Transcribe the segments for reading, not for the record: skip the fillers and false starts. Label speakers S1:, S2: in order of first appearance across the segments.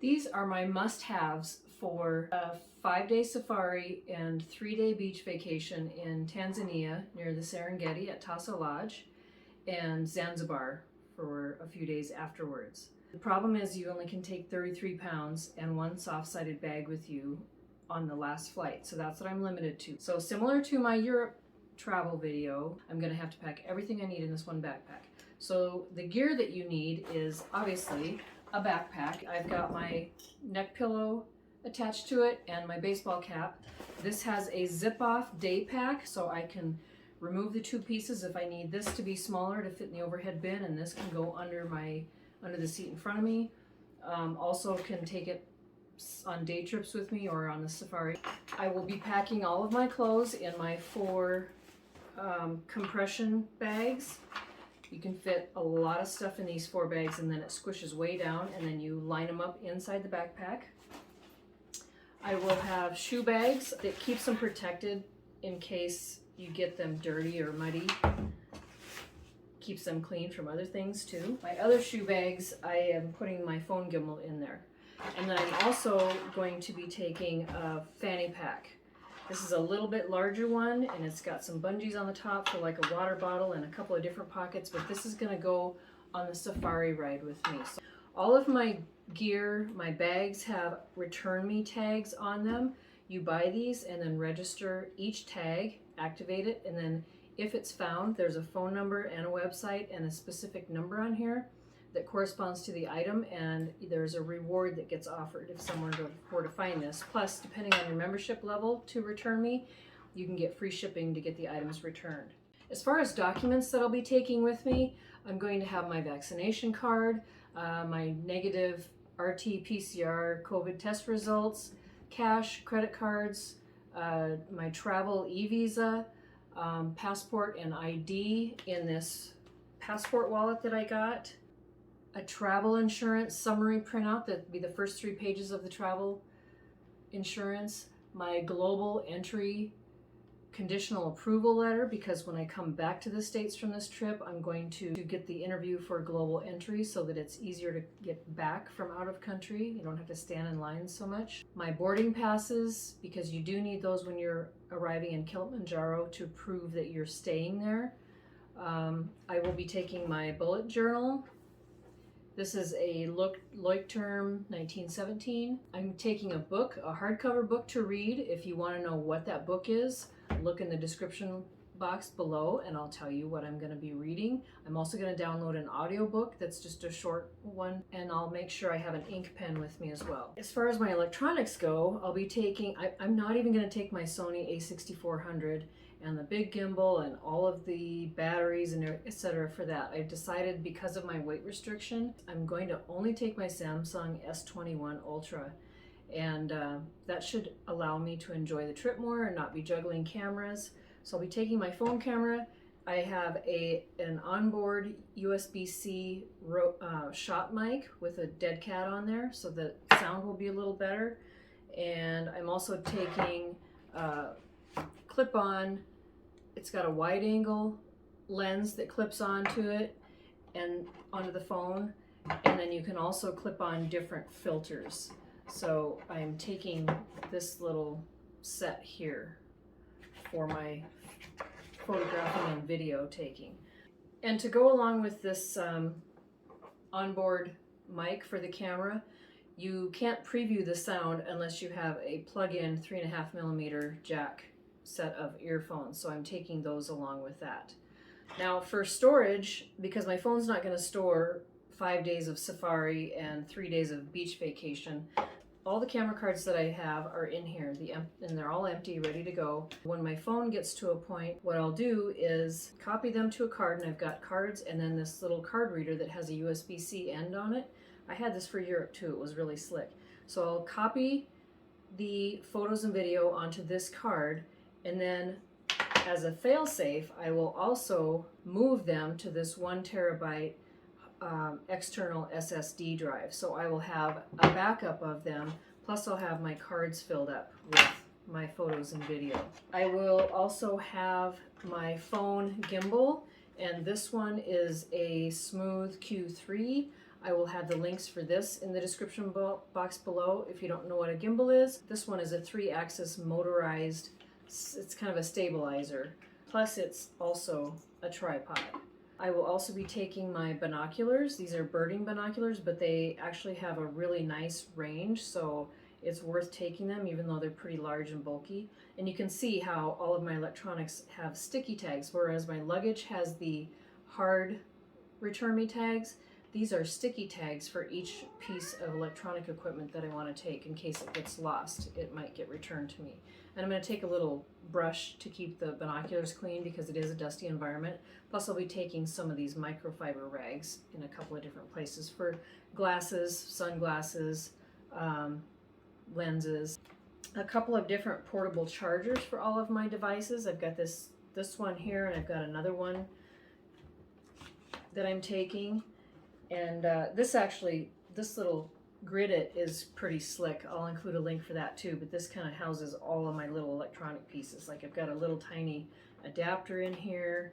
S1: These are my must-haves for a 5-day safari and 3-day beach vacation in Tanzania near the Serengeti at TAASA Lodge and Zanzibar for a few days afterwards. The problem is you only can take 33 pounds and one soft-sided bag with you on the last flight, so that's what I'm limited to. So similar to my Europe travel video, I'm going to have to pack everything I need in this one backpack. So the gear that you need is obviously a backpack. I've got my neck pillow attached to it and my baseball cap. This has a zip-off day pack, so I can remove the two pieces if I need this to be smaller to fit in the overhead bin, and this can go under the seat in front of me. Also can take it on day trips with me or on the safari. I will be packing all of my clothes in my 4 compression bags. You can fit a lot of stuff in these 4 bags, and then it squishes way down, and then you line them up inside the backpack. I will have shoe bags that keeps them protected in case you get them dirty or muddy. Keeps them clean from other things too. My other shoe bags, I am putting my phone gimbal in there. And then I'm also going to be taking a fanny pack. This is a little bit larger one, and it's got some bungees on the top for like a water bottle and a couple of different pockets, but this is gonna go on the safari ride with me. So all of my gear, my bags have return me tags on them. You buy these and then register each tag, activate it, and then if it's found, there's a phone number and a website and a specific number on here that corresponds to the item, and there's a reward that gets offered if someone were to find this. Plus, depending on your membership level to return me, you can get free shipping to get the items returned. As far as documents that I'll be taking with me, I'm going to have my vaccination card, my negative RT-PCR COVID test results, cash, credit cards, my travel e-visa, passport and ID in this passport wallet that I got, a travel insurance summary printout that would be the first 3 pages of the travel insurance, my global entry conditional approval letter, because when I come back to the States from this trip, I'm going to get the interview for global entry so that it's easier to get back from out of country. You don't have to stand in line so much. My boarding passes, because you do need those when you're arriving in Kilimanjaro to prove that you're staying there. I will be taking my bullet journal. This is a Leuchtturm 1917. I'm taking a book, a hardcover book to read. If you want to know what that book is, look in the description box below and I'll tell you what I'm going to be reading. I'm also going to download an audiobook that's just a short one, and I'll make sure I have an ink pen with me as well. As far as my electronics go, I'll be taking, I'm not even going to take my Sony a6400 and the big gimbal and all of the batteries and etc. for that. I've decided, because of my weight restriction, I'm going to only take my Samsung S21 Ultra, and that should allow me to enjoy the trip more and not be juggling cameras. So I'll be taking my phone camera. I have an onboard USB-C shot mic with a dead cat on there, so the sound will be a little better. And I'm also taking clip-on. It's got a wide angle lens that clips onto it and onto the phone, and then you can also clip on different filters. So I'm taking this little set here for my photographing and video taking. And to go along with this onboard mic for the camera, you can't preview the sound unless you have a plug-in 3.5mm jack set of earphones, so I'm taking those along with that. Now for storage, because my phone's not going to store 5 days of safari and 3 days of beach vacation, all the camera cards that I have are in here, and they're all empty, ready to go. When my phone gets to a point, what I'll do is copy them to a card, and I've got cards and then this little card reader that has a USB-C end on it. I had this for Europe too, it was really slick. So I'll copy the photos and video onto this card, and then as a fail-safe, I will also move them to this 1 terabyte external SSD drive. So I will have a backup of them, plus I'll have my cards filled up with my photos and video. I will also have my phone gimbal, and this one is a Smooth Q3. I will have the links for this in the description box below if you don't know what a gimbal is. This one is a 3-axis motorized, it's kind of a stabilizer. Plus it's also a tripod. I will also be taking my binoculars. These are birding binoculars, but they actually have a really nice range, so it's worth taking them even though they're pretty large and bulky. And you can see how all of my electronics have sticky tags, whereas my luggage has the hard return me tags. These are sticky tags for each piece of electronic equipment that I want to take in case it gets lost. It might get returned to me. And I'm going to take a little brush to keep the binoculars clean because it is a dusty environment. Plus I'll be taking some of these microfiber rags in a couple of different places for glasses, sunglasses, lenses. A couple of different portable chargers for all of my devices. I've got this one here, and I've got another one that I'm taking. And this little grid-it is pretty slick. I'll include a link for that too, but this kind of houses all of my little electronic pieces. Like I've got a little tiny adapter in here,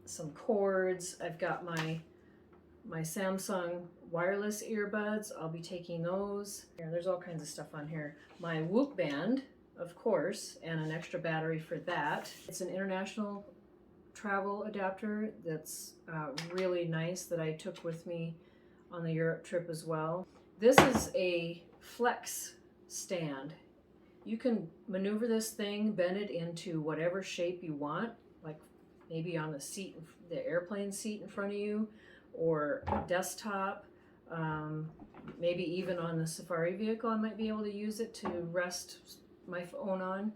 S1: some cords. I've got my Samsung wireless earbuds. I'll be taking those. There's all kinds of stuff on here. My Whoop band, of course, and an extra battery for that. It's an international travel adapter that's really nice that I took with me on the Europe trip as well. This is a flex stand. You can maneuver this thing, bend it into whatever shape you want, like maybe on the seat, the airplane seat in front of you, or a desktop, maybe even on the safari vehicle I might be able to use it to rest my phone on.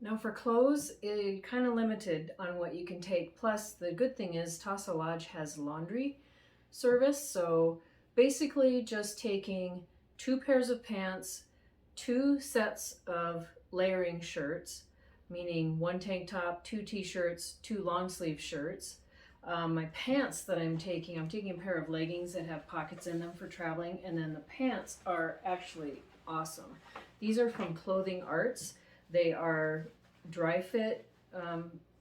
S1: Now for clothes, it's kind of limited on what you can take. Plus the good thing is TAASA Lodge has laundry service, so basically just taking 2 pairs of pants, 2 sets of layering shirts, meaning 1 tank top, 2 t-shirts, 2 long sleeve shirts. My pants that I'm taking a pair of leggings that have pockets in them for traveling, and then the pants are actually awesome. These are from Clothing Arts. They are dry fit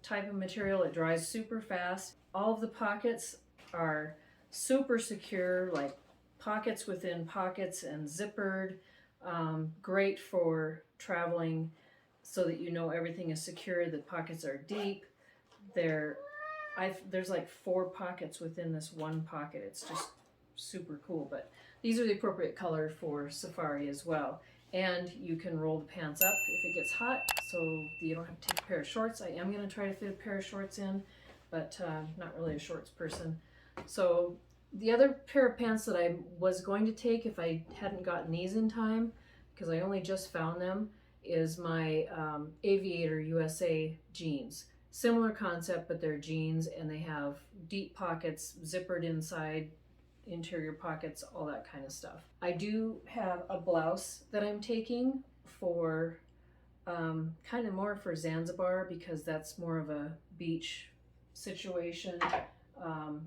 S1: type of material. It dries super fast. All of the pockets are super secure, like pockets within pockets and zippered. Great for traveling so that you know everything is secure. The pockets are deep. There's like 4 pockets within this one pocket. It's just super cool, but these are the appropriate color for safari as well. And you can roll the pants up if it gets hot, so you don't have to take a pair of shorts. I am going to try to fit a pair of shorts in, but not really a shorts person. So the other pair of pants that I was going to take if I hadn't gotten these in time, because I only just found them, is my AviatorUSA jeans. Similar concept, but they're jeans and they have deep pockets, zippered inside, interior pockets, all that kind of stuff. I do have a blouse that I'm taking for kind of more for Zanzibar because that's more of a beach situation,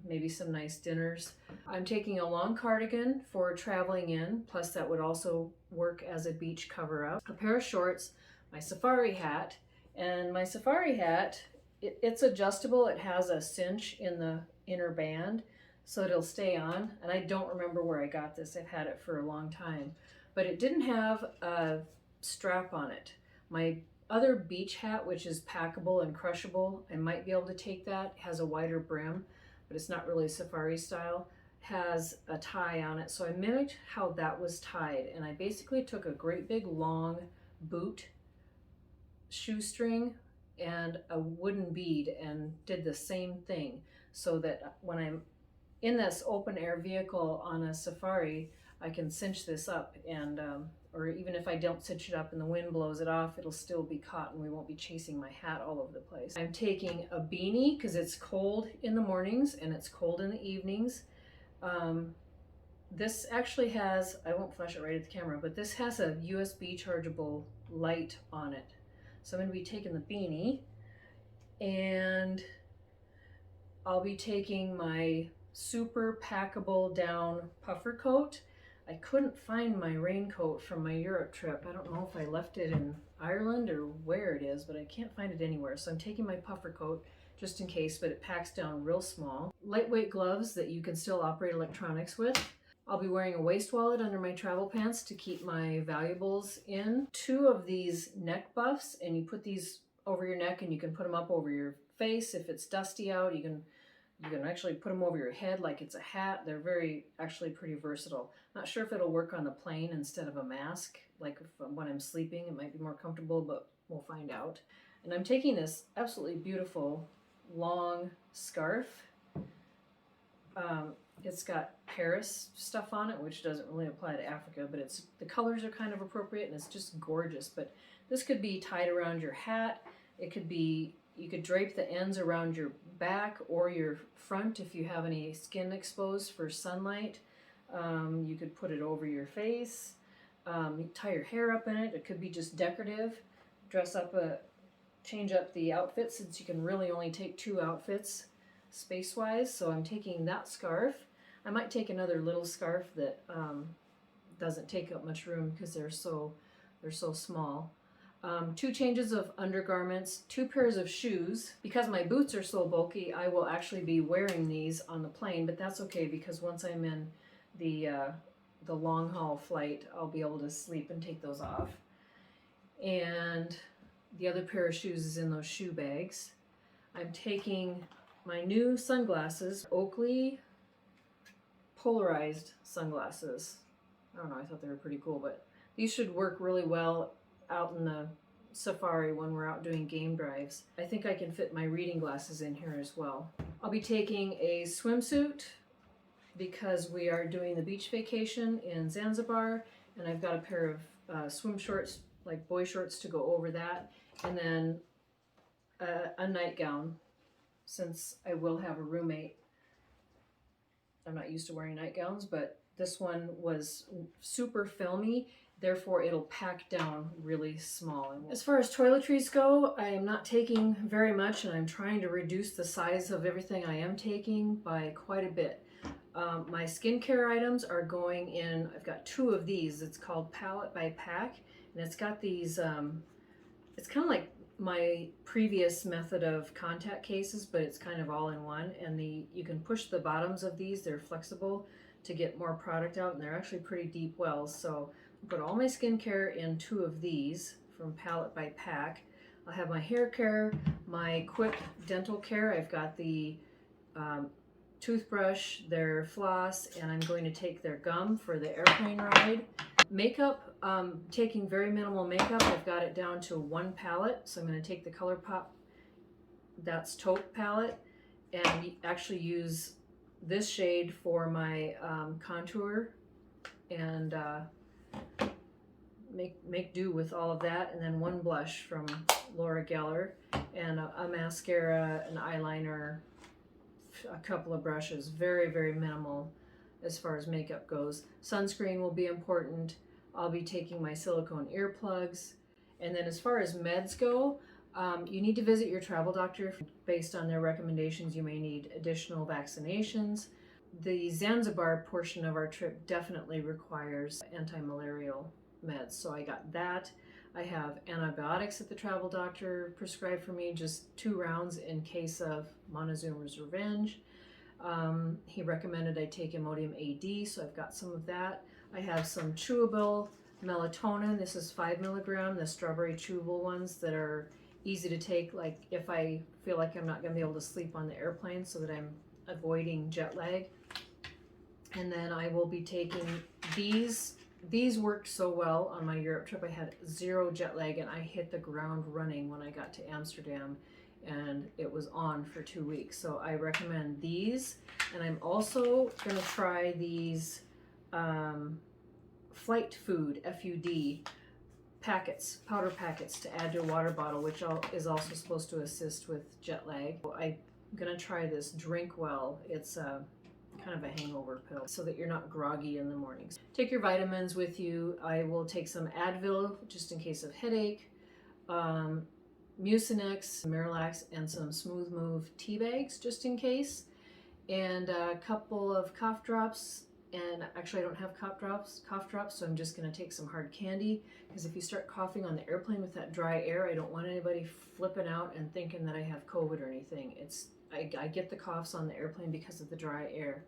S1: maybe some nice dinners. I'm taking a long cardigan for traveling in, plus that would also work as a beach cover up. A pair of shorts, my safari hat, and my safari hat, it's adjustable. It has a cinch in the inner band, so it'll stay on. And I don't remember where I got this. I've had it for a long time, but it didn't have a strap on it. My other beach hat, which is packable and crushable, I might be able to take that. It has a wider brim, but it's not really safari style. Has a tie on it, so I mimicked how that was tied, and I basically took a great big long boot shoestring and a wooden bead and did the same thing, so that when I'm in this open air vehicle on a safari, I can cinch this up, and or even if I don't cinch it up and the wind blows it off, it'll still be caught and we won't be chasing my hat all over the place. I'm taking a beanie because it's cold in the mornings and it's cold in the evenings. This actually has, I won't flash it right at the camera, but this has a USB chargeable light on it. So I'm going to be taking the beanie, and I'll be taking my super packable down puffer coat. I couldn't find my raincoat from my Europe trip. I don't know if I left it in Ireland or where it is, but I can't find it anywhere. So I'm taking my puffer coat just in case, but it packs down real small. Lightweight gloves that you can still operate electronics with. I'll be wearing a waist wallet under my travel pants to keep my valuables in. 2 of these neck buffs, and you put these over your neck and you can put them up over your face. If it's dusty out, you can actually put them over your head like it's a hat. They're actually pretty versatile. Not sure if it'll work on the plane instead of a mask. Like when I'm sleeping, it might be more comfortable, but we'll find out. And I'm taking this absolutely beautiful long scarf. It's got Paris stuff on it, which doesn't really apply to Africa, but the colors are kind of appropriate and it's just gorgeous. But this could be tied around your hat. It could be, you could drape the ends around your back or your front if you have any skin exposed for sunlight. You could put it over your face. You tie your hair up in it. It could be just decorative. Change up the outfit, since you can really only take 2 outfits space-wise. So I'm taking that scarf. I might take another little scarf that doesn't take up much room because they're so small. 2 changes of undergarments, 2 pairs of shoes. Because my boots are so bulky, I will actually be wearing these on the plane, but that's okay because once I'm in the long haul flight, I'll be able to sleep and take those off. And the other pair of shoes is in those shoe bags. I'm taking my new sunglasses, Oakley polarized sunglasses. I don't know, I thought they were pretty cool, but these should work really well out in the safari when we're out doing game drives. I think I can fit my reading glasses in here as well. I'll be taking a swimsuit because we are doing the beach vacation in Zanzibar, and I've got a pair of swim shorts, like boy shorts, to go over that, and then a nightgown, since I will have a roommate. I'm not used to wearing nightgowns, but this one was super filmy, therefore it'll pack down really small. As far as toiletries go, I am not taking very much, and I'm trying to reduce the size of everything I am taking by quite a bit. My skincare items are going in, I've got 2 of these. It's called Palette by Pack, and it's got these, it's kind of like my previous method of contact cases, but it's kind of all in one, and you can push the bottoms of these. They're flexible to get more product out, and they're actually pretty deep wells. So I put all my skincare in 2 of these from Palette by Pack. I'll have my hair care, my quick dental care. I've got the toothbrush, their floss, and I'm going to take their gum for the airplane ride. Makeup, taking very minimal makeup. I've got it down to 1 palette, so I'm going to take the ColourPop, that's taupe palette, and actually use this shade for my contour, and make do with all of that. And then 1 blush from Laura Geller, and a mascara, an eyeliner, a couple of brushes. Very, very minimal as far as makeup goes. Sunscreen will be important. I'll be taking my silicone earplugs. And then as far as meds go, you need to visit your travel doctor. Based on their recommendations, you may need additional vaccinations. The Zanzibar portion of our trip definitely requires anti-malarial meds, so I got that. I have antibiotics that the travel doctor prescribed for me, just 2 rounds in case of Montezuma's revenge. He recommended I take Imodium AD, so I've got some of that. I have some chewable melatonin. This is 5 milligram, the strawberry chewable ones that are easy to take, like if I feel like I'm not going to be able to sleep on the airplane, so that I'm avoiding jet lag. And then I will be taking these. These worked so well on my Europe trip. I had 0 jet lag, and I hit the ground running when I got to Amsterdam, and it was on for 2 weeks. So I recommend these. And I'm also going to try these flight food, FUD packets, powder packets to add to a water bottle, which is also supposed to assist with jet lag. I'm going to try this Drink Well. It's kind of a hangover pill, so that you're not groggy in the mornings. Take your vitamins with you. I will take some Advil just in case of headache, Mucinex, Miralax, and some Smooth Move tea bags just in case, and a couple of cough drops and actually I don't have cough drops, so I'm just going to take some hard candy, because if you start coughing on the airplane with that dry air, I don't want anybody flipping out and thinking that I have COVID or anything. I get the coughs on the airplane because of the dry air.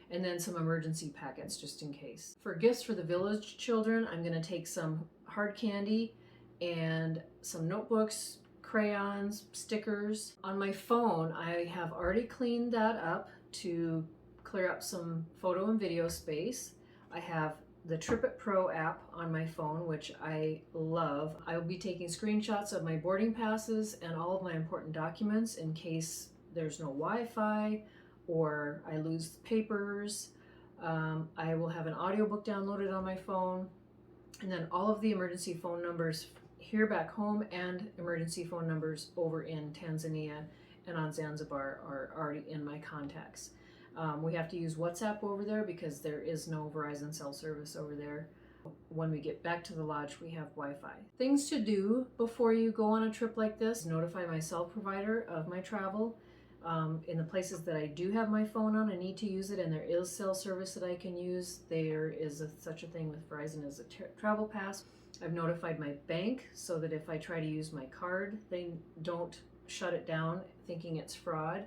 S1: And then some emergency packets just in case. For gifts for the village children, I'm going to take some hard candy and some notebooks, crayons, stickers. On my phone, I have already cleaned that up to clear up some photo and video space. I have the TripIt Pro app on my phone, which I love. I will be taking screenshots of my boarding passes and all of my important documents in case there's no Wi-Fi or I lose papers. I will have an audiobook downloaded on my phone, and then all of the emergency phone numbers here back home and emergency phone numbers over in Tanzania and on Zanzibar are already in my contacts. We have to use WhatsApp over there because there is no Verizon cell service over there. When we get back to the lodge, we have Wi-Fi. Things to do before you go on a trip like this: notify my cell provider of my travel. In the places that I do have my phone on, I need to use it, and there is cell service that I can use. There is such a thing with Verizon as a travel pass. I've notified my bank so that if I try to use my card, they don't shut it down thinking it's fraud.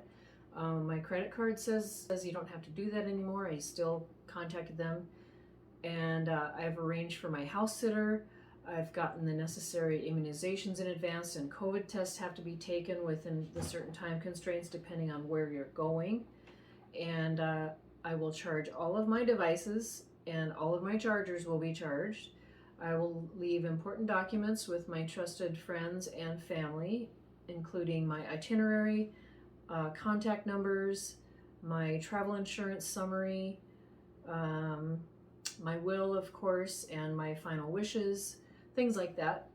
S1: My credit card says you don't have to do that anymore. I still contacted them, and I've arranged for my house sitter. I've gotten the necessary immunizations in advance, and COVID tests have to be taken within the certain time constraints depending on where you're going. And I will charge all of my devices, and all of my chargers will be charged. I will leave important documents with my trusted friends and family, including my itinerary, contact numbers, my travel insurance summary, my will, of course, and my final wishes, things like that.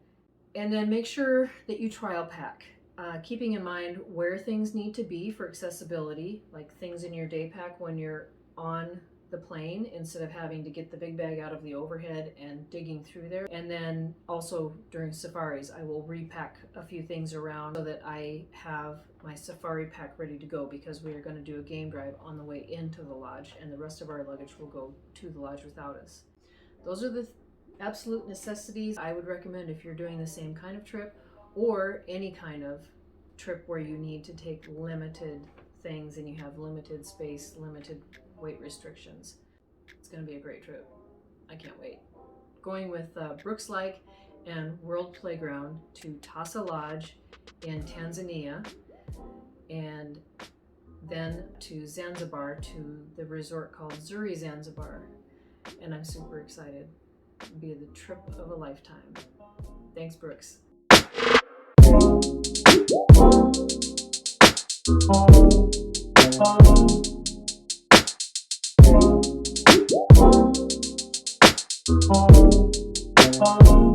S1: And then make sure that you trial pack, keeping in mind where things need to be for accessibility, like things in your day pack when you're on the plane instead of having to get the big bag out of the overhead and digging through there. And then also during safaris, I will repack a few things around so that I have my safari pack ready to go, because we are going to do a game drive on the way into the lodge, and the rest of our luggage will go to the lodge without us. Those are the absolute necessities I would recommend if you're doing the same kind of trip, or any kind of trip where you need to take limited things and you have limited space, limited weight restrictions. It's going to be a great trip. I can't wait. Going with Brooks Lake and World Playground to TAASA Lodge in Tanzania, and then to Zanzibar to the resort called Zuri Zanzibar. And I'm super excited. It'll be the trip of a lifetime. Thanks, Brooks. Thank you.